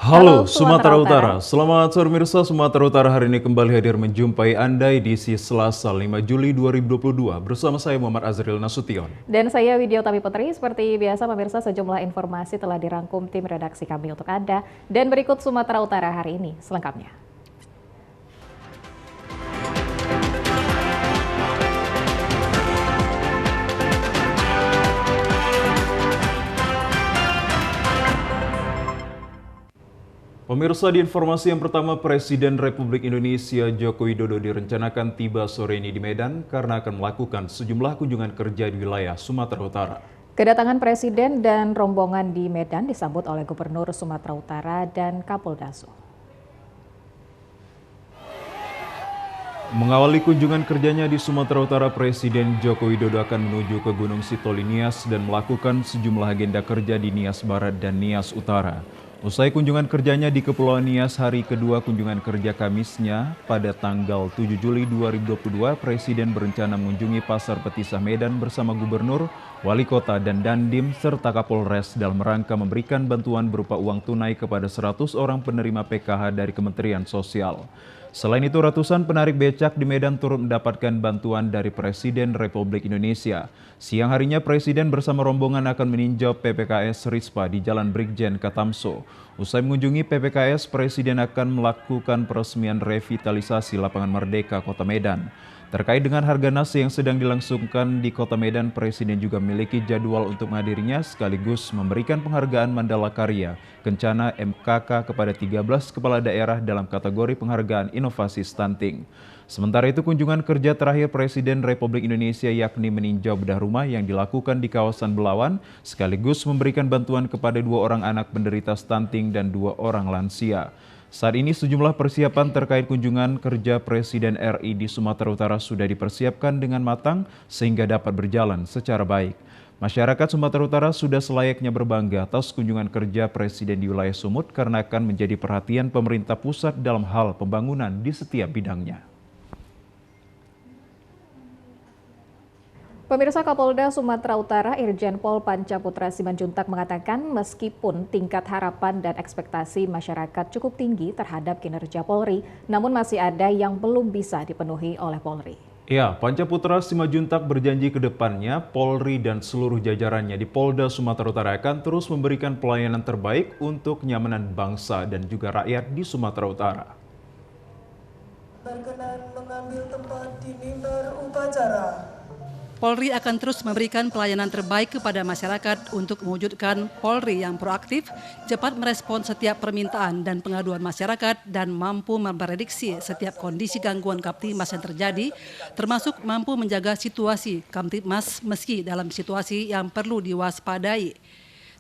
Halo Halo Sumatera Sumatera Utara, Utara. selamat sore pemirsa. Sumatera Utara hari ini kembali hadir menjumpai Anda edisi Selasa 5 Juli 2022 bersama saya Muhammad Azril Nasution. Dan saya Widya Utami Putri. Seperti biasa pemirsa, sejumlah informasi telah dirangkum tim redaksi kami untuk Anda. Dan berikut Sumatera Utara hari ini selengkapnya. Pemirsa, di informasi yang pertama, Presiden Republik Indonesia Joko Widodo direncanakan tiba sore ini di Medan karena akan melakukan sejumlah kunjungan kerja di wilayah Sumatera Utara. Kedatangan Presiden dan rombongan di Medan disambut oleh Gubernur Sumatera Utara dan Kapolda Su. Mengawali kunjungan kerjanya di Sumatera Utara, Presiden Joko Widodo akan menuju ke Gunung Sitoli Nias dan melakukan sejumlah agenda kerja di Nias Barat dan Nias Utara. Usai kunjungan kerjanya di Kepulauan Nias, hari kedua kunjungan kerja Kamisnya pada tanggal 7 Juli 2022, Presiden berencana mengunjungi Pasar Petisah Medan bersama Gubernur, Wali Kota, dan Dandim serta Kapolres dalam rangka memberikan bantuan berupa uang tunai kepada 100 orang penerima PKH dari Kementerian Sosial. Selain itu, ratusan penarik becak di Medan turut mendapatkan bantuan dari Presiden Republik Indonesia. Siang harinya, Presiden bersama rombongan akan meninjau PPKS Rispa di Jalan Brigjen Katamso. Usai mengunjungi PPKS, Presiden akan melakukan peresmian revitalisasi Lapangan Merdeka Kota Medan. Terkait dengan harga nasi yang sedang dilangsungkan di Kota Medan, Presiden juga memiliki jadwal untuk menghadirinya sekaligus memberikan penghargaan Mandala Karya Kencana MKK kepada 13 kepala daerah dalam kategori penghargaan inovasi stunting. Sementara itu, kunjungan kerja terakhir Presiden Republik Indonesia yakni meninjau bedah rumah yang dilakukan di kawasan Belawan sekaligus memberikan bantuan kepada 2 orang anak penderita stunting dan 2 orang lansia. Saat ini sejumlah persiapan terkait kunjungan kerja Presiden RI di Sumatera Utara sudah dipersiapkan dengan matang sehingga dapat berjalan secara baik. Masyarakat Sumatera Utara sudah selayaknya berbangga atas kunjungan kerja Presiden di wilayah Sumut karena akan menjadi perhatian pemerintah pusat dalam hal pembangunan di setiap bidangnya. Pemirsa, Kapolda Sumatera Utara Irjen Pol Panca Putra Simanjuntak mengatakan meskipun tingkat harapan dan ekspektasi masyarakat cukup tinggi terhadap kinerja Polri, namun masih ada yang belum bisa dipenuhi oleh Polri. Ya, Panca Putra Simanjuntak berjanji ke depannya Polri dan seluruh jajarannya di Polda Sumatera Utara akan terus memberikan pelayanan terbaik untuk kenyamanan bangsa dan juga rakyat di Sumatera Utara. Berkenan mengambil tempat di mimbar upacara. Polri akan terus memberikan pelayanan terbaik kepada masyarakat untuk mewujudkan Polri yang proaktif, cepat merespon setiap permintaan dan pengaduan masyarakat, dan mampu memprediksi setiap kondisi gangguan Kamtibmas yang terjadi, termasuk mampu menjaga situasi Kamtibmas meski dalam situasi yang perlu diwaspadai.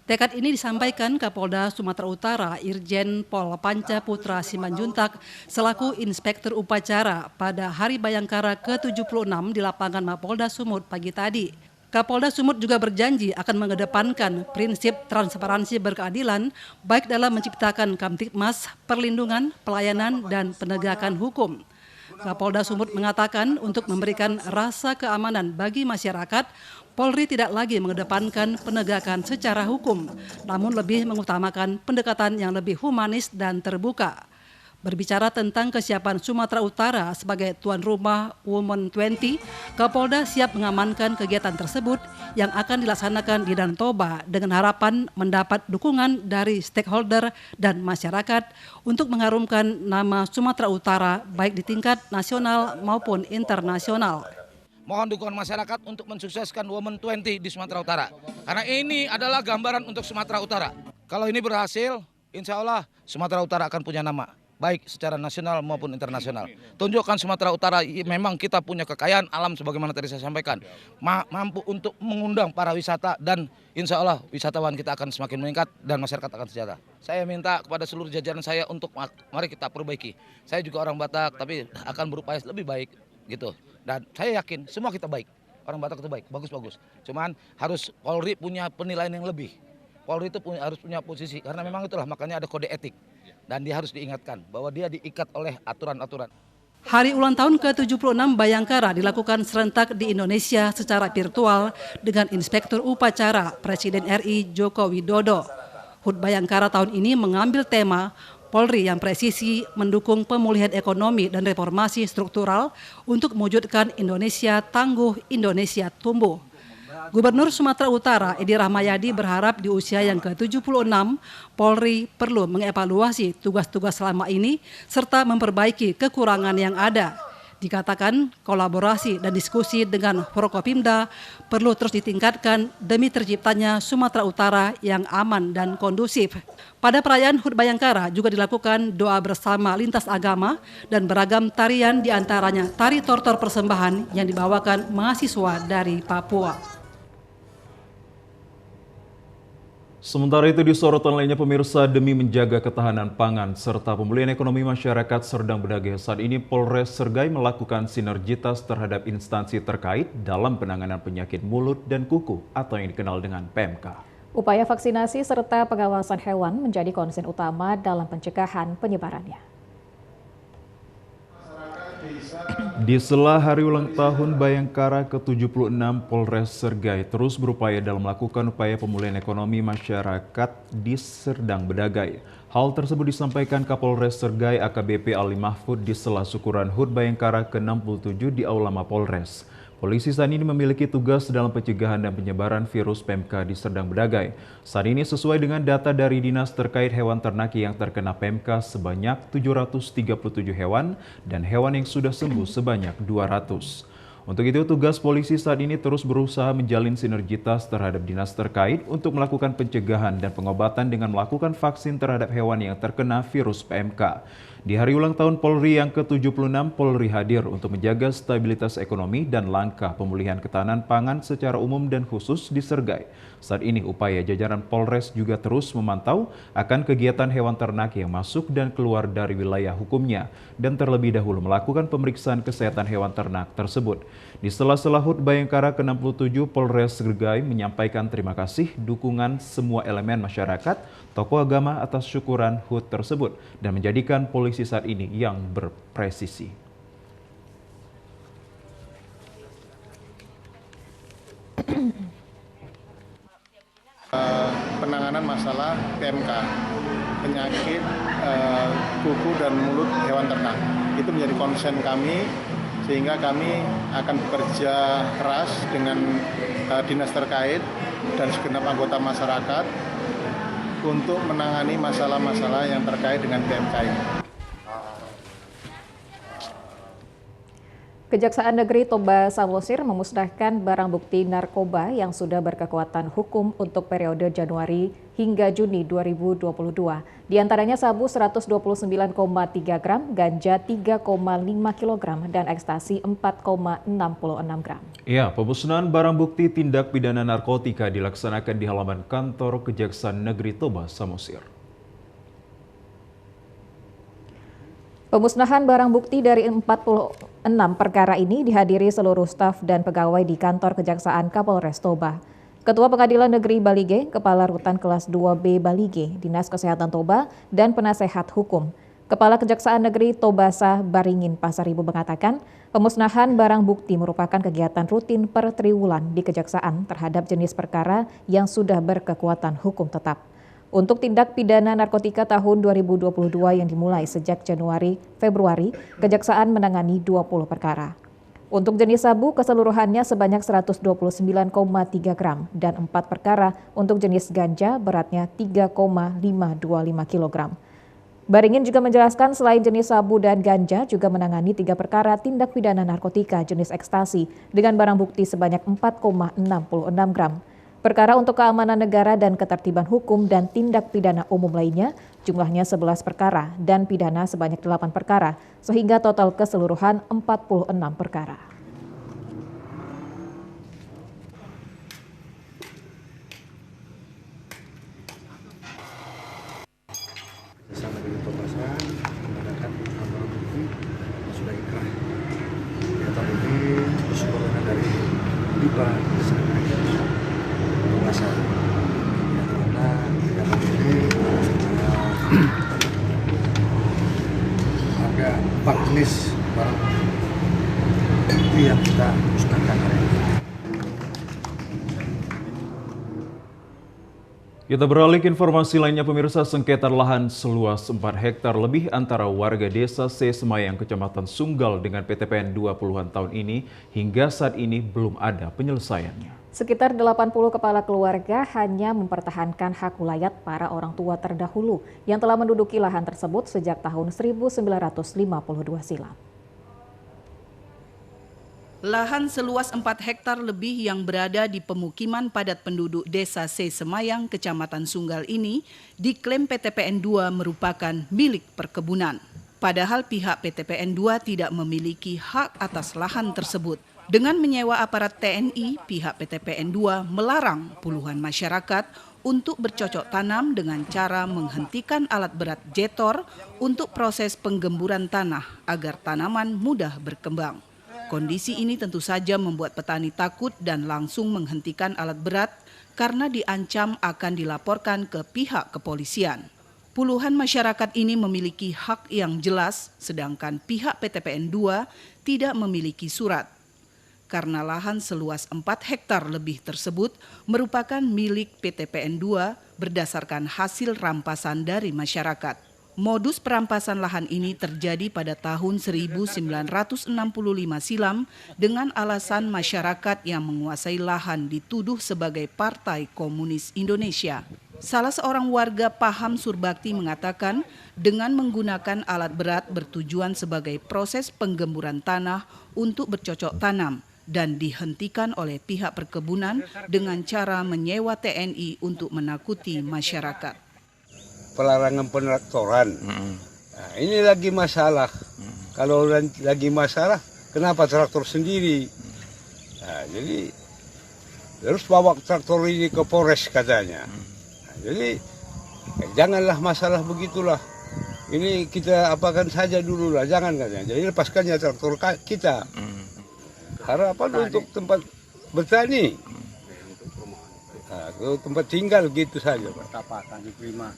Tekad ini disampaikan Kapolda Sumatera Utara Irjen Pol Panca Putra Simanjuntak selaku Inspektur Upacara pada Hari Bayangkara ke-76 di lapangan Mapolda Sumut pagi tadi. Kapolda Sumut juga berjanji akan mengedepankan prinsip transparansi berkeadilan baik dalam menciptakan Kamtibmas, perlindungan, pelayanan, dan penegakan hukum. Kapolda Sumut mengatakan untuk memberikan rasa keamanan bagi masyarakat, Polri tidak lagi mengedepankan penegakan secara hukum, namun lebih mengutamakan pendekatan yang lebih humanis dan terbuka. Berbicara tentang kesiapan Sumatera Utara sebagai tuan rumah Women 20, Kapolda siap mengamankan kegiatan tersebut yang akan dilaksanakan di Danau Toba dengan harapan mendapat dukungan dari stakeholder dan masyarakat untuk mengharumkan nama Sumatera Utara baik di tingkat nasional maupun internasional. Mohon dukungan masyarakat untuk mensukseskan Women 20 di Sumatera Utara. Karena ini adalah gambaran untuk Sumatera Utara. Kalau ini berhasil, insya Allah Sumatera Utara akan punya nama. Baik secara nasional maupun internasional. Tunjukkan Sumatera Utara memang kita punya kekayaan alam sebagaimana tadi saya sampaikan. Mampu untuk mengundang para wisata dan insya Allah wisatawan kita akan semakin meningkat dan masyarakat akan sejahtera. Saya minta kepada seluruh jajaran saya untuk mari kita perbaiki. Saya juga orang Batak tapi akan berupaya lebih baik gitu. Dan saya yakin semua kita baik. Orang Batak itu baik, bagus-bagus. Cuman harus Polri punya penilaian yang lebih. Polri itu harus punya posisi karena memang itulah makanya ada kode etik. Dan dia harus diingatkan bahwa dia diikat oleh aturan-aturan. Hari ulang tahun ke-76 Bayangkara dilakukan serentak di Indonesia secara virtual dengan Inspektur Upacara Presiden RI Joko Widodo. HUT Bayangkara tahun ini mengambil tema Polri yang presisi mendukung pemulihan ekonomi dan reformasi struktural untuk mewujudkan Indonesia tangguh, Indonesia tumbuh. Gubernur Sumatera Utara Edi Rahmayadi berharap di usia yang ke-76, Polri perlu mengevaluasi tugas-tugas selama ini serta memperbaiki kekurangan yang ada. Dikatakan kolaborasi dan diskusi dengan Forkopimda perlu terus ditingkatkan demi terciptanya Sumatera Utara yang aman dan kondusif. Pada perayaan HUT Bayangkara juga dilakukan doa bersama lintas agama dan beragam tarian, diantaranya tari tortor persembahan yang dibawakan mahasiswa dari Papua. Sementara itu di sorotan lainnya pemirsa, demi menjaga ketahanan pangan serta pemulihan ekonomi masyarakat Serdang Bedagai, saat ini Polres Srgai melakukan sinergitas terhadap instansi terkait dalam penanganan penyakit mulut dan kuku atau yang dikenal dengan PMK. Upaya vaksinasi serta pengawasan hewan menjadi konsen utama dalam pencegahan penyebarannya. Di sela hari ulang tahun Bayangkara ke-76, Polres Srgai terus berupaya dalam melakukan upaya pemulihan ekonomi masyarakat di Serdang Bedagai. Hal tersebut disampaikan Kapolres Srgai AKBP Ali Mahfud di sela syukuran HUT Bayangkara ke-67 di Aula Mapolres. Polisi saat ini memiliki tugas dalam pencegahan dan penyebaran virus PMK di Serdang Bedagai. Saat ini sesuai dengan data dari dinas terkait hewan ternak yang terkena PMK sebanyak 737 hewan dan hewan yang sudah sembuh sebanyak 200. Untuk itu, tugas polisi saat ini terus berusaha menjalin sinergitas terhadap dinas terkait untuk melakukan pencegahan dan pengobatan dengan melakukan vaksin terhadap hewan yang terkena virus PMK. Di hari ulang tahun Polri yang ke-76, Polri hadir untuk menjaga stabilitas ekonomi dan langkah pemulihan ketahanan pangan secara umum dan khusus di Srgai. Saat ini upaya jajaran Polres juga terus memantau akan kegiatan hewan ternak yang masuk dan keluar dari wilayah hukumnya dan terlebih dahulu melakukan pemeriksaan kesehatan hewan ternak tersebut. Di sela-sela HUT Bayangkara ke-67, Polres Srgai menyampaikan terima kasih dukungan semua elemen masyarakat, tokoh agama atas syukuran HUT tersebut dan menjadikan polisi saat ini yang berpresisi. Penanganan masalah PMK, penyakit kuku dan mulut hewan ternak, itu menjadi konsen kami, sehingga kami akan bekerja keras dengan dinas terkait dan segenap anggota masyarakat untuk menangani masalah-masalah yang terkait dengan PMK ini. Kejaksaan Negeri Toba Samosir memusnahkan barang bukti narkoba yang sudah berkekuatan hukum untuk periode Januari hingga Juni 2022. Di antaranya sabu 129,3 gram, ganja 3,5 kg, dan ekstasi 4,66 gram. Ya, pemusnahan barang bukti tindak pidana narkotika dilaksanakan di halaman kantor Kejaksaan Negeri Toba Samosir. Pemusnahan barang bukti dari 46 perkara ini dihadiri seluruh staf dan pegawai di kantor Kejaksaan Kapolres Toba. Ketua Pengadilan Negeri Balige, Kepala Rutan Kelas 2B Balige, Dinas Kesehatan Toba, dan Penasehat Hukum. Kepala Kejaksaan Negeri Tobasa Baringin Pasaribu mengatakan, pemusnahan barang bukti merupakan kegiatan rutin per triwulan di Kejaksaan terhadap jenis perkara yang sudah berkekuatan hukum tetap. Untuk tindak pidana narkotika tahun 2022 yang dimulai sejak Januari-Februari, Kejaksaan menangani 20 perkara. Untuk jenis sabu keseluruhannya sebanyak 129,3 gram dan 4 perkara untuk jenis ganja beratnya 3,525 kg. Baringin juga menjelaskan selain jenis sabu dan ganja juga menangani 3 perkara tindak pidana narkotika jenis ekstasi dengan barang bukti sebanyak 4,66 gram. Perkara untuk keamanan negara dan ketertiban hukum dan tindak pidana umum lainnya jumlahnya 11 perkara dan pidana sebanyak 8 perkara sehingga total keseluruhan 46 perkara. Kejaksaan Negeri Tobasa mengadakan barang bukti sudah inkrah. Ternyata ini keseluruhan dari 5 Tobasa. Yang mana yang ini ada 4 jenis barang bukti yang kita musnahkan hari ini. Kita beralih ke informasi lainnya, pemirsa. Sengketa lahan seluas 4 hektar lebih antara warga desa C Semayang, Kecamatan Sunggal dengan PTPN 2 puluhan tahun ini hingga saat ini belum ada penyelesaiannya. Sekitar 80 kepala keluarga hanya mempertahankan hak wilayah para orang tua terdahulu yang telah menduduki lahan tersebut sejak tahun 1952 silam. Lahan seluas 4 hektar lebih yang berada di pemukiman padat penduduk desa C Semayang, Kecamatan Sunggal ini diklaim PTPN 2 merupakan milik perkebunan. Padahal pihak PTPN 2 tidak memiliki hak atas lahan tersebut. Dengan menyewa aparat TNI, pihak PTPN 2 melarang puluhan masyarakat untuk bercocok tanam dengan cara menghentikan alat berat jetor untuk proses penggemburan tanah agar tanaman mudah berkembang. Kondisi ini tentu saja membuat petani takut dan langsung menghentikan alat berat karena diancam akan dilaporkan ke pihak kepolisian. Puluhan masyarakat ini memiliki hak yang jelas, sedangkan pihak PTPN 2 tidak memiliki surat. Karena lahan seluas 4 hektar lebih tersebut merupakan milik PTPN 2 berdasarkan hasil rampasan dari masyarakat. Modus perampasan lahan ini terjadi pada tahun 1965 silam dengan alasan masyarakat yang menguasai lahan dituduh sebagai Partai Komunis Indonesia. Salah seorang warga Paham Surbakti mengatakan dengan menggunakan alat berat bertujuan sebagai proses penggemburan tanah untuk bercocok tanam dan dihentikan oleh pihak perkebunan dengan cara menyewa TNI untuk menakuti masyarakat. Pelarangan penraktoran. Nah, ini lagi masalah. Kalau lagi masalah, kenapa traktor sendiri? Nah, jadi harus bawa traktor ini ke Polres katanya. Nah, jadi janganlah masalah begitulah. Ini kita apakan saja dulu lah, jangan katanya. Jadi lepaskannya traktor kita. Harapan untuk tempat bertani. Nah, tempat tinggal gitu saja, Pak. Berapa tadi prima?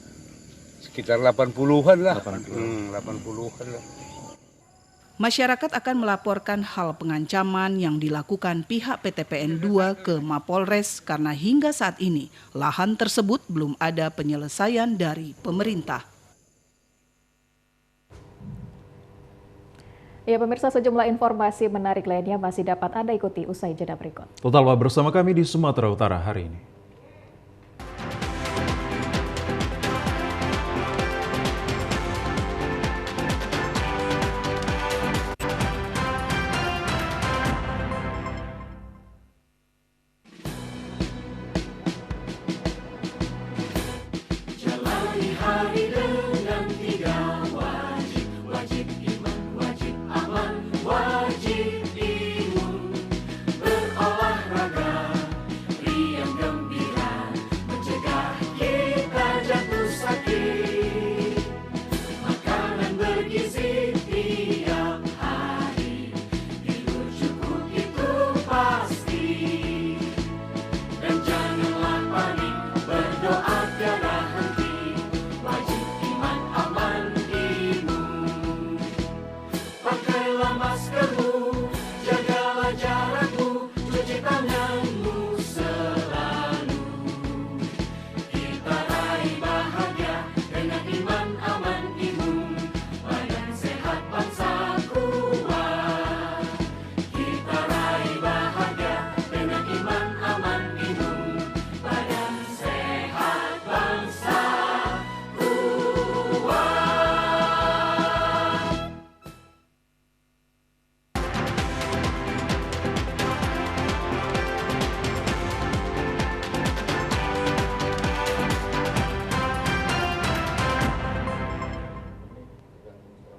Sekitar 80-an lah. 80-an lah. Masyarakat akan melaporkan hal pengancaman yang dilakukan pihak PTPN 2 ke Mapolres karena hingga saat ini lahan tersebut belum ada penyelesaian dari pemerintah. Ya pemirsa, sejumlah informasi menarik lainnya masih dapat Anda ikuti usai jeda berikut. Totallah bersama kami di Sumatera Utara hari ini.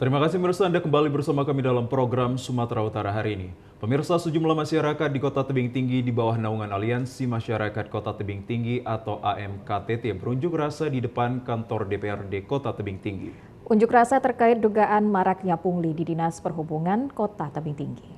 Terima kasih pemirsa, Anda kembali bersama kami dalam program Sumatera Utara hari ini. Pemirsa, sejumlah masyarakat di Kota Tebing Tinggi di bawah naungan Aliansi Masyarakat Kota Tebing Tinggi atau AMKTT berunjuk rasa di depan kantor DPRD Kota Tebing Tinggi. Unjuk rasa terkait dugaan maraknya pungli di Dinas Perhubungan Kota Tebing Tinggi.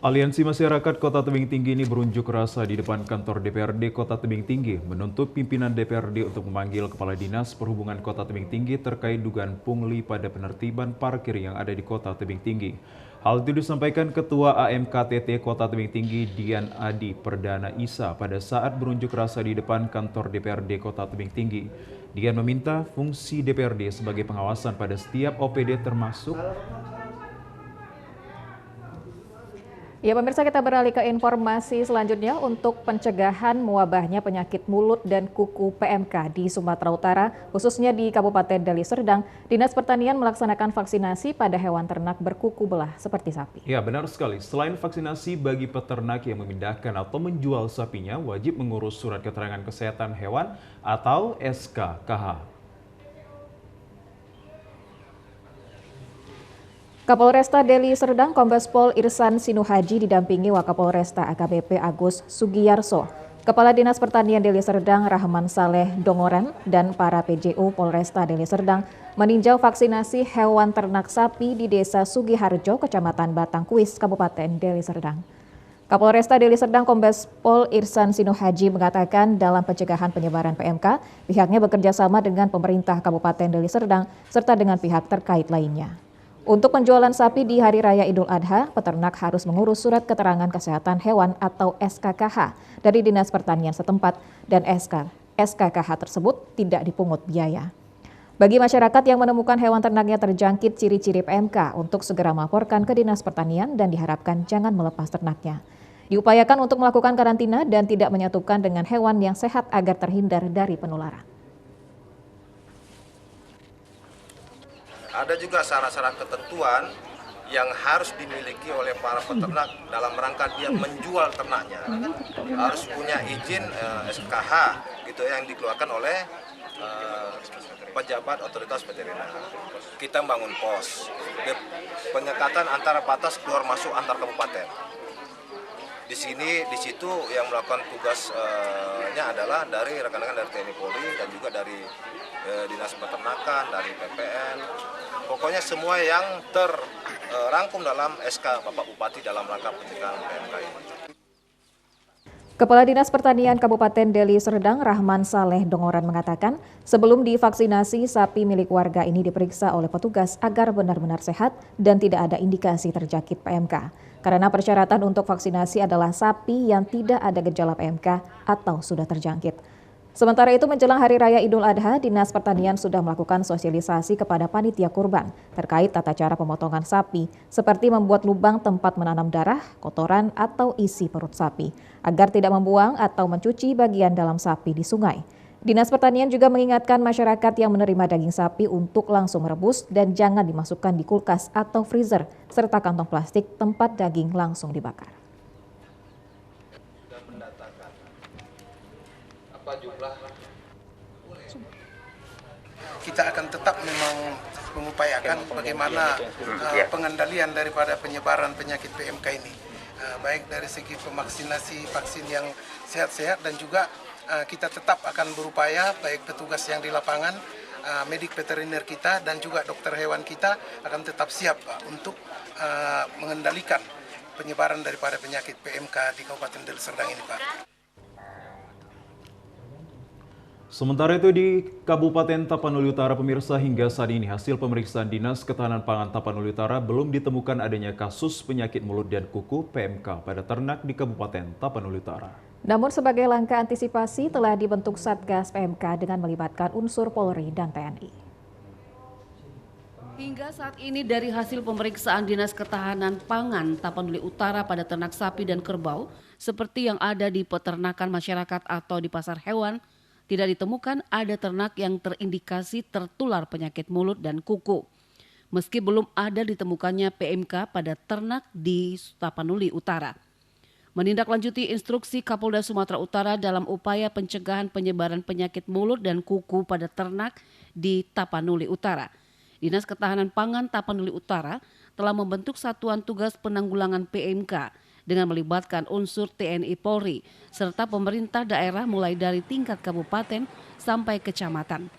Aliansi Masyarakat Kota Tebing Tinggi ini berunjuk rasa di depan kantor DPRD Kota Tebing Tinggi menuntut pimpinan DPRD untuk memanggil Kepala Dinas Perhubungan Kota Tebing Tinggi terkait dugaan pungli pada penertiban parkir yang ada di Kota Tebing Tinggi. Hal itu disampaikan Ketua AMKTT Kota Tebing Tinggi Dian Adi Perdana Isa pada saat berunjuk rasa di depan kantor DPRD Kota Tebing Tinggi. Dian meminta fungsi DPRD sebagai pengawasan pada setiap OPD termasuk. Ya pemirsa, kita beralih ke informasi selanjutnya. Untuk pencegahan mewabahnya penyakit mulut dan kuku PMK di Sumatera Utara, khususnya di Kabupaten Deli Serdang, Dinas Pertanian melaksanakan vaksinasi pada hewan ternak berkuku belah seperti sapi. Ya benar sekali, selain vaksinasi bagi peternak yang memindahkan atau menjual sapinya, wajib mengurus surat keterangan kesehatan hewan atau SKKH. Kapolresta Deli Serdang Kombes Pol Irsan Sinuhaji didampingi Wakapolresta AKBP Agus Sugiyarso, Kepala Dinas Pertanian Deli Serdang Rahman Saleh Dongoran, dan para PJU Polresta Deli Serdang meninjau vaksinasi hewan ternak sapi di Desa Sugiharjo, Kecamatan Batangkuis, Kabupaten Deli Serdang. Kapolresta Deli Serdang Kombes Pol Irsan Sinuhaji mengatakan dalam pencegahan penyebaran PMK, pihaknya bekerja sama dengan pemerintah Kabupaten Deli Serdang serta dengan pihak terkait lainnya. Untuk penjualan sapi di Hari Raya Idul Adha, peternak harus mengurus surat keterangan kesehatan hewan atau SKKH dari Dinas Pertanian setempat dan SKKH tersebut tidak dipungut biaya. Bagi masyarakat yang menemukan hewan ternaknya terjangkit ciri-ciri PMK untuk segera melaporkan ke Dinas Pertanian dan diharapkan jangan melepas ternaknya. Diupayakan untuk melakukan karantina dan tidak menyatukan dengan hewan yang sehat agar terhindar dari penularan. Ada juga syarat-syarat ketentuan yang harus dimiliki oleh para peternak dalam rangka dia menjual ternaknya. Harus punya izin SKH gitu yang dikeluarkan oleh pejabat otoritas veteriner. Kita bangun pos, penyekatan antara batas keluar masuk antar kabupaten. Di situ yang melakukan tugasnya adalah dari rekan-rekan dari TNI Polri dan juga dari Dinas Peternakan, dari PPN. Pokoknya semua yang terrangkum dalam SK Bapak Bupati dalam rangka pencegahan PMK ini. Kepala Dinas Pertanian Kabupaten Deli Serdang Rahman Saleh Dongoran mengatakan, sebelum divaksinasi, sapi milik warga ini diperiksa oleh petugas agar benar-benar sehat dan tidak ada indikasi terjangkit PMK. Karena persyaratan untuk vaksinasi adalah sapi yang tidak ada gejala PMK atau sudah terjangkit. Sementara itu menjelang Hari Raya Idul Adha, Dinas Pertanian sudah melakukan sosialisasi kepada panitia kurban terkait tata cara pemotongan sapi, seperti membuat lubang tempat menanam darah, kotoran, atau isi perut sapi, agar tidak membuang atau mencuci bagian dalam sapi di sungai. Dinas Pertanian juga mengingatkan masyarakat yang menerima daging sapi untuk langsung merebus dan jangan dimasukkan di kulkas atau freezer, serta kantong plastik tempat daging langsung dibakar. Kita akan tetap memang mengupayakan bagaimana pengendalian daripada penyebaran penyakit PMK ini, baik dari segi vaksin yang sehat-sehat dan juga kita tetap akan berupaya baik petugas yang di lapangan, medik veteriner kita dan juga dokter hewan kita akan tetap siap untuk mengendalikan penyebaran daripada penyakit PMK di Kabupaten Deli Serdang ini, Pak. Sementara itu di Kabupaten Tapanuli Utara, pemirsa, hingga saat ini hasil pemeriksaan Dinas Ketahanan Pangan Tapanuli Utara belum ditemukan adanya kasus penyakit mulut dan kuku PMK pada ternak di Kabupaten Tapanuli Utara. Namun sebagai langkah antisipasi telah dibentuk Satgas PMK dengan melibatkan unsur Polri dan TNI. Hingga saat ini dari hasil pemeriksaan Dinas Ketahanan Pangan Tapanuli Utara pada ternak sapi dan kerbau, seperti yang ada di peternakan masyarakat atau di pasar hewan, tidak ditemukan ada ternak yang terindikasi tertular penyakit mulut dan kuku. Meski belum ada ditemukannya PMK pada ternak di Tapanuli Utara. Menindaklanjuti instruksi Kapolda Sumatera Utara dalam upaya pencegahan penyebaran penyakit mulut dan kuku pada ternak di Tapanuli Utara, Dinas Ketahanan Pangan Tapanuli Utara telah membentuk Satuan Tugas Penanggulangan PMK dengan melibatkan unsur TNI Polri serta pemerintah daerah mulai dari tingkat kabupaten sampai kecamatan.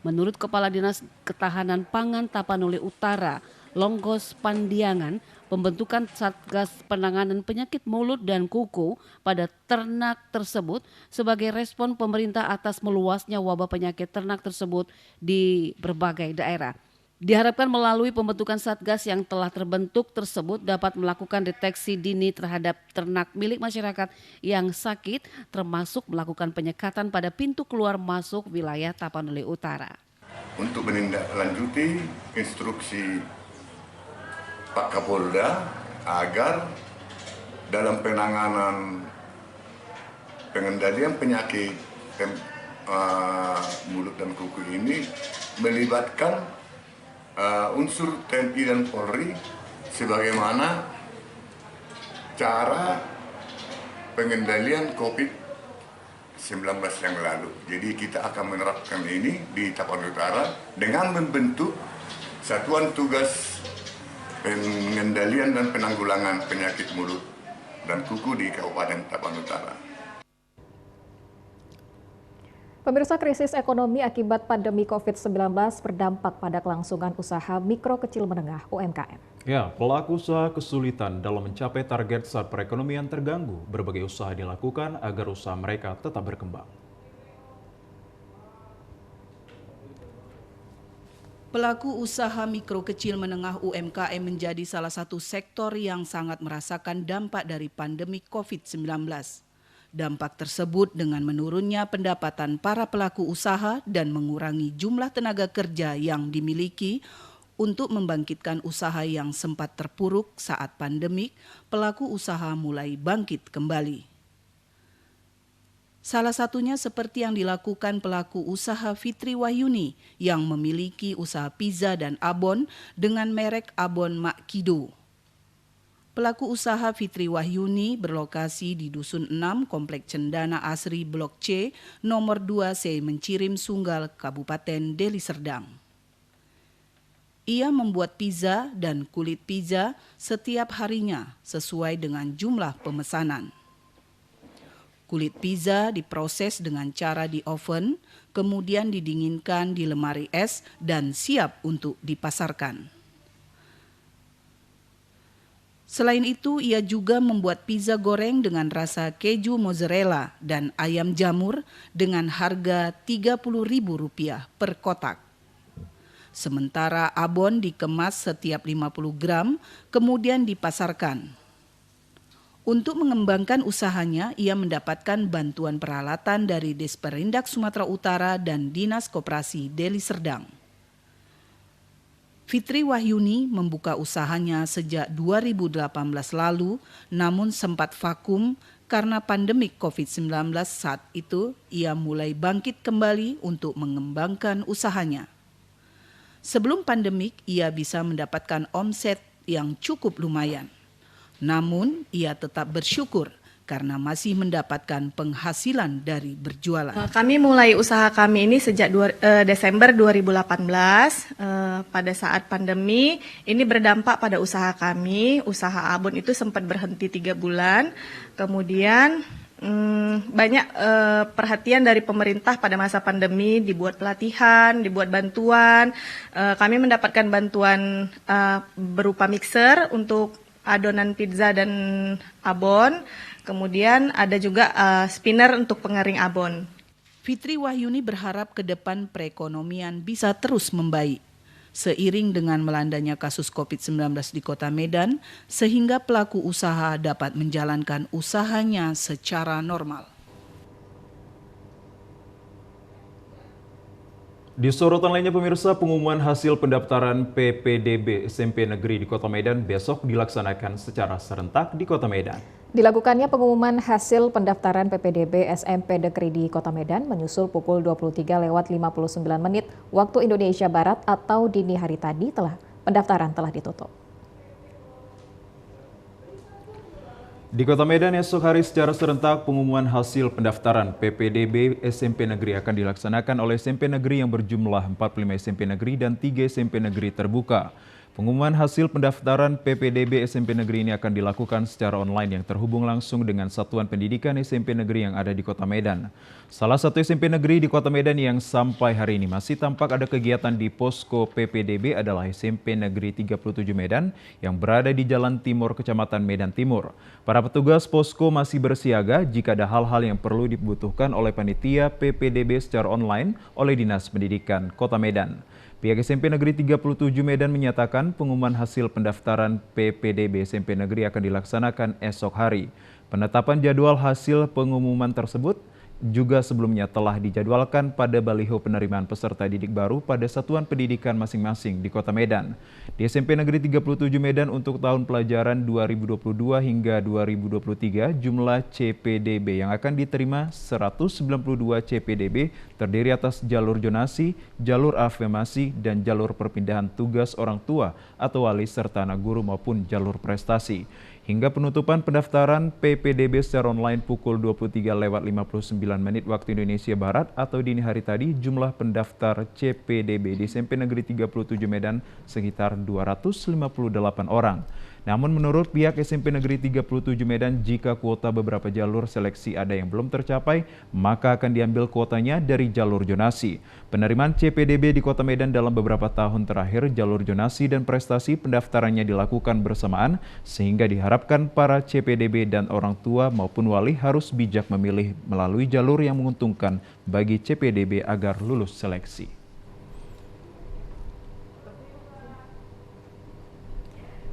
Menurut Kepala Dinas Ketahanan Pangan Tapanuli Utara, Longgos Pandiangan, pembentukan Satgas Penanganan Penyakit Mulut dan Kuku pada ternak tersebut sebagai respon pemerintah atas meluasnya wabah penyakit ternak tersebut di berbagai daerah. Diharapkan melalui pembentukan Satgas yang telah terbentuk tersebut dapat melakukan deteksi dini terhadap ternak milik masyarakat yang sakit, termasuk melakukan penyekatan pada pintu keluar masuk wilayah Tapanuli Utara. Untuk menindaklanjuti instruksi Pak Kapolda agar dalam penanganan pengendalian penyakit mulut dan kuku ini melibatkan unsur TNI dan Polri sebagaimana cara pengendalian COVID-19 yang lalu. Jadi kita akan menerapkan ini di Tapanuli Utara dengan membentuk Satuan Tugas Pengendalian dan Penanggulangan Penyakit Mulut dan Kuku di Kabupaten Tapanuli Utara. Pemirsa, krisis ekonomi akibat pandemi COVID-19 berdampak pada kelangsungan usaha mikro kecil menengah UMKM. Ya, pelaku usaha kesulitan dalam mencapai target saat perekonomian terganggu. Berbagai usaha dilakukan agar usaha mereka tetap berkembang. Pelaku usaha mikro kecil menengah UMKM menjadi salah satu sektor yang sangat merasakan dampak dari pandemi COVID-19. Dampak tersebut dengan menurunnya pendapatan para pelaku usaha dan mengurangi jumlah tenaga kerja yang dimiliki. Untuk membangkitkan usaha yang sempat terpuruk saat pandemik, pelaku usaha mulai bangkit kembali. Salah satunya seperti yang dilakukan pelaku usaha Fitri Wahyuni yang memiliki usaha pizza dan abon dengan merek Abon Mak Kido. Pelaku usaha Fitri Wahyuni berlokasi di Dusun 6, Komplek Cendana Asri, Blok C, nomor 2C, Mencirim Sunggal, Kabupaten Deli Serdang. Ia membuat pizza dan kulit pizza setiap harinya sesuai dengan jumlah pemesanan. Kulit pizza diproses dengan cara di oven, kemudian didinginkan di lemari es dan siap untuk dipasarkan. Selain itu, ia juga membuat pizza goreng dengan rasa keju mozzarella dan ayam jamur dengan harga Rp30.000 per kotak. Sementara abon dikemas setiap 50 gram, kemudian dipasarkan. Untuk mengembangkan usahanya, ia mendapatkan bantuan peralatan dari Desperindak Sumatera Utara dan Dinas Koperasi Deli Serdang. Fitri Wahyuni membuka usahanya sejak 2018 lalu, namun sempat vakum karena pandemik COVID-19. Saat itu, ia mulai bangkit kembali untuk mengembangkan usahanya. Sebelum pandemik, ia bisa mendapatkan omset yang cukup lumayan. Namun, ia tetap bersyukur karena masih mendapatkan penghasilan dari berjualan. Kami mulai usaha kami ini sejak Desember 2018. Pada saat pandemi, ini berdampak pada usaha kami. Usaha abon itu sempat berhenti 3 bulan. Kemudian banyak perhatian dari pemerintah pada masa pandemi, dibuat pelatihan, dibuat bantuan. Kami mendapatkan bantuan berupa mixer untuk adonan pizza dan abon. Kemudian ada juga spinner untuk pengering abon. Fitri Wahyuni berharap ke depan perekonomian bisa terus membaik. Seiring dengan melandanya kasus COVID-19 di Kota Medan, sehingga pelaku usaha dapat menjalankan usahanya secara normal. Di sorotan lainnya pemirsa, pengumuman hasil pendaftaran PPDB SMP Negeri di Kota Medan besok dilaksanakan secara serentak di Kota Medan. Dilakukannya pengumuman hasil pendaftaran PPDB SMP Negeri di Kota Medan menyusul pukul 23:59 waktu Indonesia Barat atau dini hari tadi pendaftaran telah ditutup. Di Kota Medan esok hari secara serentak pengumuman hasil pendaftaran PPDB SMP Negeri akan dilaksanakan oleh SMP Negeri yang berjumlah 45 SMP Negeri dan 3 SMP Negeri terbuka. Pengumuman hasil pendaftaran PPDB SMP Negeri ini akan dilakukan secara online yang terhubung langsung dengan Satuan Pendidikan SMP Negeri yang ada di Kota Medan. Salah satu SMP Negeri di Kota Medan yang sampai hari ini masih tampak ada kegiatan di posko PPDB adalah SMP Negeri 37 Medan yang berada di Jalan Timur, Kecamatan Medan Timur. Para petugas posko masih bersiaga jika ada hal-hal yang perlu dibutuhkan oleh panitia PPDB secara online oleh Dinas Pendidikan Kota Medan. Pihak SMP Negeri 37 Medan menyatakan pengumuman hasil pendaftaran PPDB SMP Negeri akan dilaksanakan esok hari. Penetapan jadwal hasil pengumuman tersebut juga sebelumnya telah dijadwalkan pada baliho penerimaan peserta didik baru pada satuan pendidikan masing-masing di Kota Medan. Di SMP Negeri 37 Medan untuk tahun pelajaran 2022 hingga 2023, jumlah CPDB yang akan diterima 192 CPDB terdiri atas jalur zonasi, jalur afirmasi, dan jalur perpindahan tugas orang tua atau wali serta anak guru maupun jalur prestasi. Hingga penutupan pendaftaran PPDB secara online pukul 23:59 waktu Indonesia Barat atau dini hari tadi, jumlah pendaftar CPDB di SMP Negeri 37 Medan sekitar 258 orang. Namun menurut pihak SMP Negeri 37 Medan, jika kuota beberapa jalur seleksi ada yang belum tercapai, maka akan diambil kuotanya dari jalur zonasi. Penerimaan CPDB di Kota Medan dalam beberapa tahun terakhir, jalur zonasi dan prestasi pendaftarannya dilakukan bersamaan, sehingga diharapkan para CPDB dan orang tua maupun wali harus bijak memilih melalui jalur yang menguntungkan bagi CPDB agar lulus seleksi.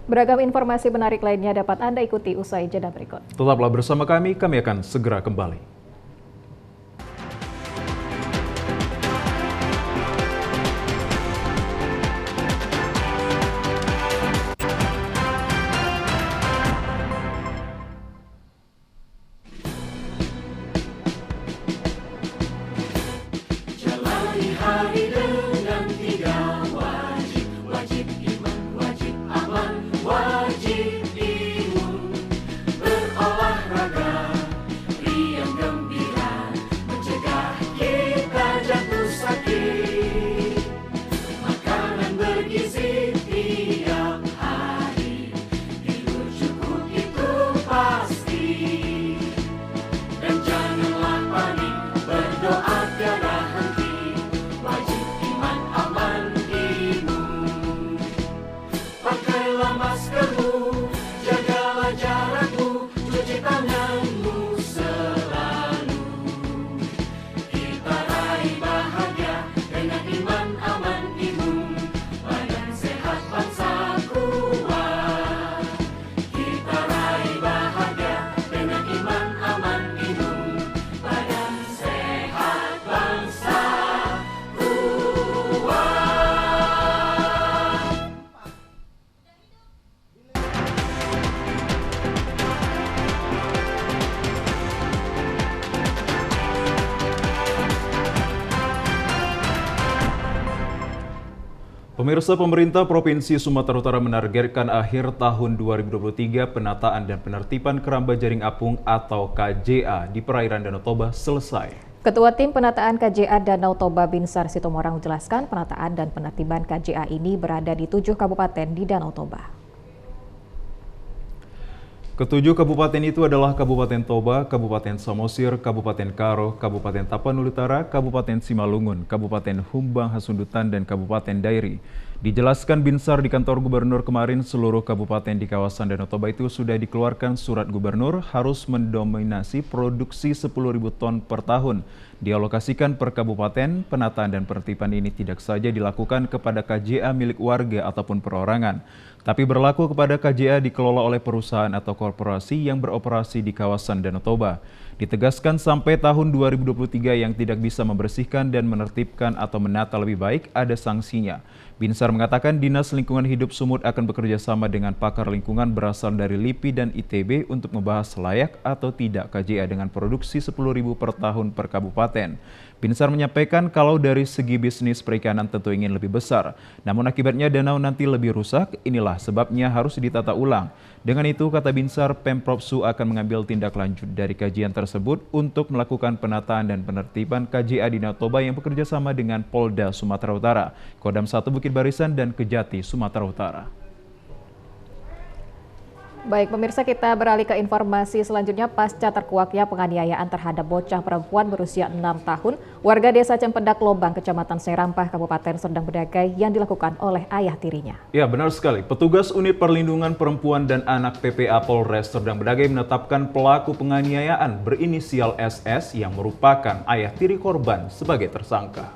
Beragam informasi menarik lainnya dapat Anda ikuti usai jeda berikut. Tetaplah bersama kami akan segera kembali. Jalani hari dengan 3 wajib, wajib iman, wajib aman, wajib imun, berolahraga, riang gembira, mencegah kita jatuh sakit, makanan bergizi tiap hari, tidur cukup itu pasti, dan janganlah panik, berdoa tiada henti, wajib iman, aman, imun. Pakailah maskermu, jagalah jarakmu, cuci tanganmu selalu. Kita raih bahagia dengan iman, aman, imun. Badan sehat, bangsa kuat. Kita raih bahagia dengan iman, aman, imun. Badan sehat, bangsa kuat. Pemirsa, pemerintah Provinsi Sumatera Utara menargetkan akhir tahun 2023 penataan dan penertiban keramba jaring apung atau KJA di perairan Danau Toba selesai. Ketua Tim Penataan KJA Danau Toba Binsar Situmorang menjelaskan penataan dan penertiban KJA ini berada di 7 kabupaten di Danau Toba. Ketujuh kabupaten itu adalah Kabupaten Toba, Kabupaten Samosir, Kabupaten Karo, Kabupaten Tapanuli Utara, Kabupaten Simalungun, Kabupaten Humbang Hasundutan, dan Kabupaten Dairi. Dijelaskan Binsar di kantor gubernur kemarin, seluruh kabupaten di kawasan Danau Toba itu sudah dikeluarkan surat gubernur harus mendominasi produksi 10.000 ton per tahun. Dialokasikan per kabupaten, penataan dan penertiban ini tidak saja dilakukan kepada KJA milik warga ataupun perorangan, tapi berlaku kepada KJA dikelola oleh perusahaan atau korporasi yang beroperasi di kawasan Danau Toba. Ditegaskan sampai tahun 2023 yang tidak bisa membersihkan dan menertibkan atau menata lebih baik ada sanksinya. Binsar mengatakan Dinas Lingkungan Hidup Sumut akan bekerja sama dengan pakar lingkungan berasal dari LIPI dan ITB untuk membahas layak atau tidak KJA dengan produksi 10.000 per tahun per kabupaten. Binsar menyampaikan kalau dari segi bisnis perikanan tentu ingin lebih besar, namun akibatnya danau nanti lebih rusak, inilah sebabnya harus ditata ulang. Dengan itu, kata Binsar, Pemprov Su akan mengambil tindak lanjut dari kajian tersebut untuk melakukan penataan dan penertiban KJA di Danau Toba yang bekerja sama dengan Polda Sumatera Utara, Kodam 1 Bukit Barisan, Pegarisan dan Kejati, Sumatera Utara. Baik, pemirsa, kita beralih ke informasi selanjutnya. Pasca terkuaknya penganiayaan terhadap bocah perempuan berusia 6 tahun, warga desa Cempedak Lobang, Kecamatan Serampah, Kabupaten Serdang Bedagai yang dilakukan oleh ayah tirinya. Ya, benar sekali. Petugas Unit Perlindungan Perempuan dan Anak PPA Polres Serdang Bedagai menetapkan pelaku penganiayaan berinisial SS yang merupakan ayah tiri korban sebagai tersangka.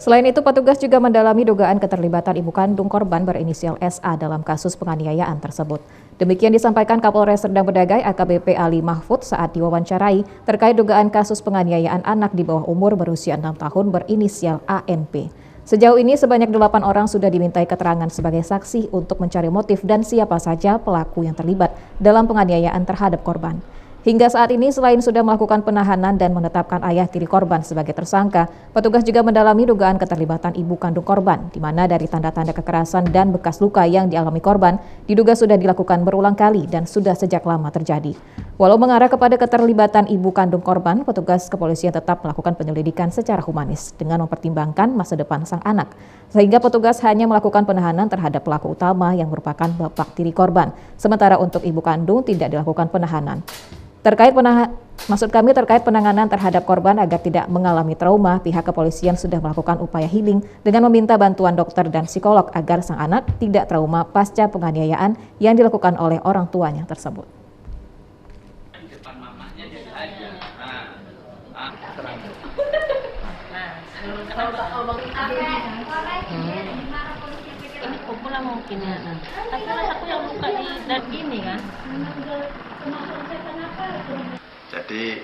Selain itu, petugas juga mendalami dugaan keterlibatan ibu kandung korban berinisial SA dalam kasus penganiayaan tersebut. Demikian disampaikan Kapolres Serdang Bedagai AKBP Ali Mahfud saat diwawancarai terkait dugaan kasus penganiayaan anak di bawah umur berusia 6 tahun berinisial ANP. Sejauh ini sebanyak 8 orang sudah dimintai keterangan sebagai saksi untuk mencari motif dan siapa saja pelaku yang terlibat dalam penganiayaan terhadap korban. Hingga saat ini, selain sudah melakukan penahanan dan menetapkan ayah tiri korban sebagai tersangka, petugas juga mendalami dugaan keterlibatan ibu kandung korban, di mana dari tanda-tanda kekerasan dan bekas luka yang dialami korban diduga sudah dilakukan berulang kali dan sudah sejak lama terjadi. Walau mengarah kepada keterlibatan ibu kandung korban, petugas kepolisian tetap melakukan penyelidikan secara humanis dengan mempertimbangkan masa depan sang anak, sehingga petugas hanya melakukan penahanan terhadap pelaku utama yang merupakan bapak tiri korban, sementara untuk ibu kandung tidak dilakukan penahanan. Terkait penanganan terhadap korban agar tidak mengalami trauma, pihak kepolisian sudah melakukan upaya healing dengan meminta bantuan dokter dan psikolog agar sang anak tidak trauma pasca penganiayaan yang dilakukan oleh orang tuanya tersebut. Mungkin ya, tapi rasaku yang luka di dan ini kan. Jadi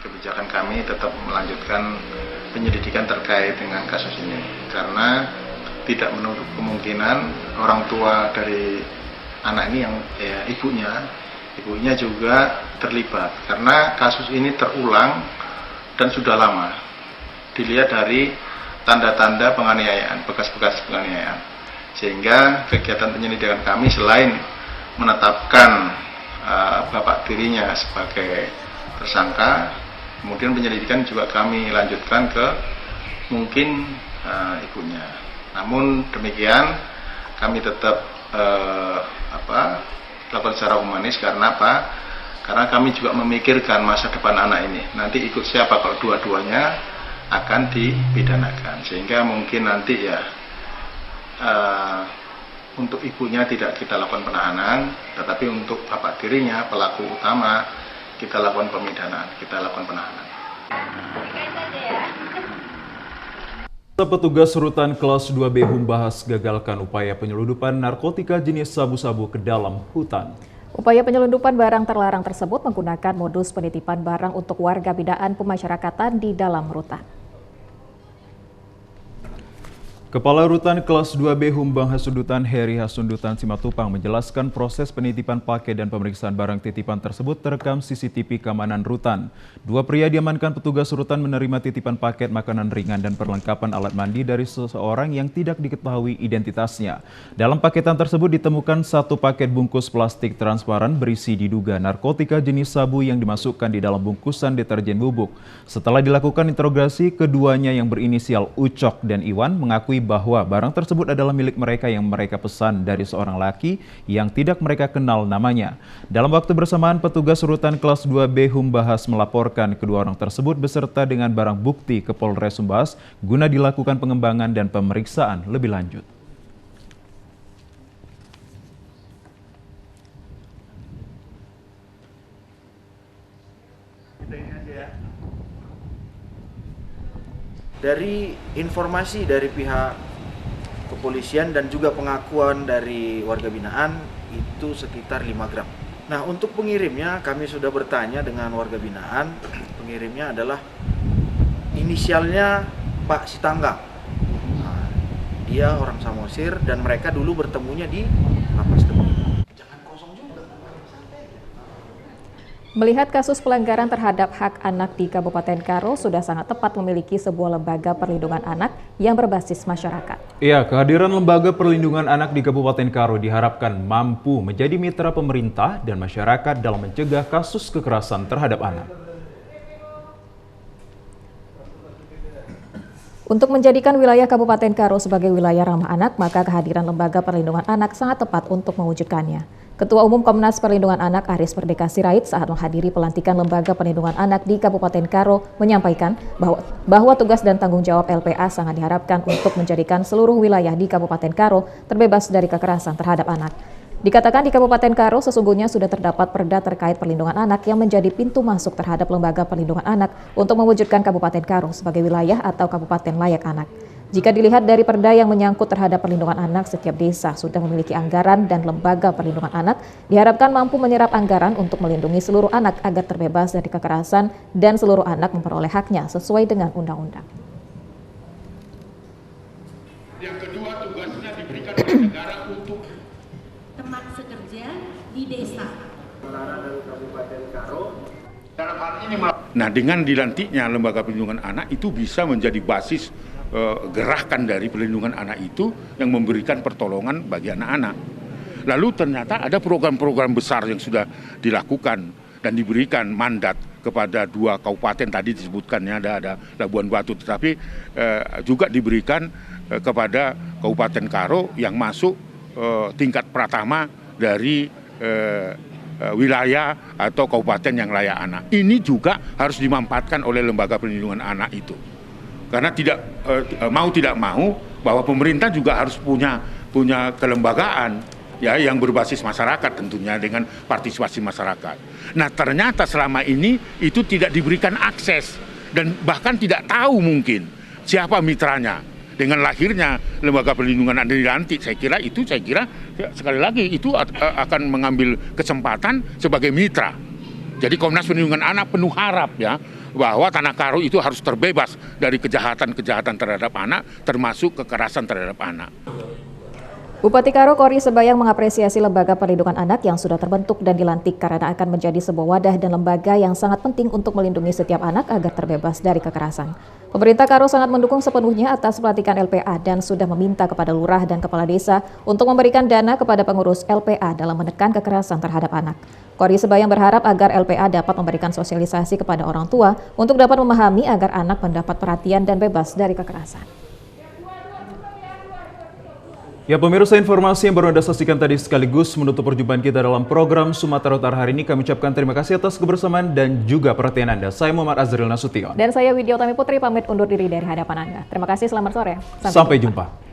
kebijakan kami tetap melanjutkan penyelidikan terkait dengan kasus ini karena tidak menutup kemungkinan orang tua dari anak ini yang ibunya juga terlibat karena kasus ini terulang dan sudah lama. Dilihat dari tanda-tanda penganiayaan, bekas-bekas penganiayaan. Sehingga kegiatan penyelidikan kami selain menetapkan bapak tirinya sebagai tersangka, kemudian penyelidikan juga kami lanjutkan ke mungkin ibunya. Namun demikian kami tetap lakukan secara humanis karena apa? Karena kami juga memikirkan masa depan anak ini. Nanti ikut siapa kalau dua-duanya akan dipidanakan, sehingga mungkin nanti ya untuk ibunya tidak kita lakukan penahanan, tetapi untuk bapak tirinya, pelaku utama, kita lakukan pemidanaan, kita lakukan penahanan. Petugas Rutan Kelas 2B Humbahas gagalkan upaya penyelundupan narkotika jenis sabu-sabu ke dalam hutan. Upaya penyelundupan barang terlarang tersebut menggunakan modus penitipan barang untuk warga binaan pemasyarakatan di dalam rutan. Kepala Rutan Kelas 2B Humbang Hasundutan Heri Hasundutan Simatupang menjelaskan proses penitipan paket dan pemeriksaan barang titipan tersebut terekam CCTV keamanan rutan. Dua pria diamankan petugas rutan menerima titipan paket makanan ringan dan perlengkapan alat mandi dari seseorang yang tidak diketahui identitasnya. Dalam paketan tersebut ditemukan satu paket bungkus plastik transparan berisi diduga narkotika jenis sabu yang dimasukkan di dalam bungkusan deterjen bubuk. Setelah dilakukan interogasi, keduanya yang berinisial Ucok dan Iwan mengakui bahwa barang tersebut adalah milik mereka yang mereka pesan dari seorang laki yang tidak mereka kenal namanya. Dalam waktu bersamaan, petugas Rutan Kelas 2B Humbahas melaporkan kedua orang tersebut beserta dengan barang bukti ke Polres Humbahas guna dilakukan pengembangan dan pemeriksaan lebih lanjut. Dari informasi dari pihak kepolisian dan juga pengakuan dari warga binaan itu sekitar 5 gram. Nah, untuk pengirimnya kami sudah bertanya dengan warga binaan. Pengirimnya adalah inisialnya Pak Sitanggang. Nah, dia orang Samosir dan mereka dulu bertemunya di Lapas Demi. Melihat kasus pelanggaran terhadap hak anak di Kabupaten Karo sudah sangat tepat memiliki sebuah lembaga perlindungan anak yang berbasis masyarakat. Ya, kehadiran lembaga perlindungan anak di Kabupaten Karo diharapkan mampu menjadi mitra pemerintah dan masyarakat dalam mencegah kasus kekerasan terhadap anak. Untuk menjadikan wilayah Kabupaten Karo sebagai wilayah ramah anak, maka kehadiran Lembaga Perlindungan Anak sangat tepat untuk mewujudkannya. Ketua Umum Komnas Perlindungan Anak Aris Merdeka Sirait saat menghadiri pelantikan Lembaga Perlindungan Anak di Kabupaten Karo menyampaikan bahwa tugas dan tanggung jawab LPA sangat diharapkan untuk menjadikan seluruh wilayah di Kabupaten Karo terbebas dari kekerasan terhadap anak. Dikatakan di Kabupaten Karo sesungguhnya sudah terdapat perda terkait perlindungan anak yang menjadi pintu masuk terhadap Lembaga Perlindungan Anak untuk mewujudkan Kabupaten Karo sebagai wilayah atau kabupaten layak anak. Jika dilihat dari perda yang menyangkut terhadap perlindungan anak, setiap desa sudah memiliki anggaran dan Lembaga Perlindungan Anak diharapkan mampu menyerap anggaran untuk melindungi seluruh anak agar terbebas dari kekerasan dan seluruh anak memperoleh haknya sesuai dengan undang-undang. Yang kedua, tugasnya diberikan oleh negara untuk tempat sekerja di desa. Dari Kabupaten Karo. Dalam hal ini, nah dengan dilantiknya Lembaga Perlindungan Anak itu bisa menjadi basis gerakan dari perlindungan anak itu yang memberikan pertolongan bagi anak-anak. Lalu ternyata ada program-program besar yang sudah dilakukan dan diberikan mandat kepada 2 kabupaten tadi disebutkannya ada Labuan Batu, tetapi juga diberikan kepada Kabupaten Karo yang masuk tingkat pratama dari wilayah atau kabupaten yang layak anak. Ini juga harus dimanfaatkan oleh Lembaga Perlindungan Anak itu. Karena tidak mau bahwa pemerintah juga harus punya kelembagaan ya yang berbasis masyarakat tentunya dengan partisipasi masyarakat. Nah, ternyata selama ini itu tidak diberikan akses dan bahkan tidak tahu mungkin siapa mitranya. Dengan lahirnya Lembaga Perlindungan Anak dilantik, saya kira sekali lagi itu akan mengambil kesempatan sebagai mitra. Jadi Komnas Perlindungan Anak penuh harap ya bahwa Tanah Karo itu harus terbebas dari kejahatan-kejahatan terhadap anak, termasuk kekerasan terhadap anak. Bupati Karo Kori Sebayang mengapresiasi Lembaga Perlindungan Anak yang sudah terbentuk dan dilantik karena akan menjadi sebuah wadah dan lembaga yang sangat penting untuk melindungi setiap anak agar terbebas dari kekerasan. Pemerintah Karo sangat mendukung sepenuhnya atas pelantikan LPA dan sudah meminta kepada lurah dan kepala desa untuk memberikan dana kepada pengurus LPA dalam menekan kekerasan terhadap anak. Kori Sebayang berharap agar LPA dapat memberikan sosialisasi kepada orang tua untuk dapat memahami agar anak mendapat perhatian dan bebas dari kekerasan. Ya pemirsa, informasi yang baru Anda saksikan tadi sekaligus menutup perjumpaan kita dalam program Sumatera Utara hari ini. Kami ucapkan terima kasih atas kebersamaan dan juga perhatian Anda. Saya Muhammad Azril Nasution. Dan saya Widya Utami Putri pamit undur diri dari hadapan Anda. Terima kasih, selamat sore. Sampai jumpa.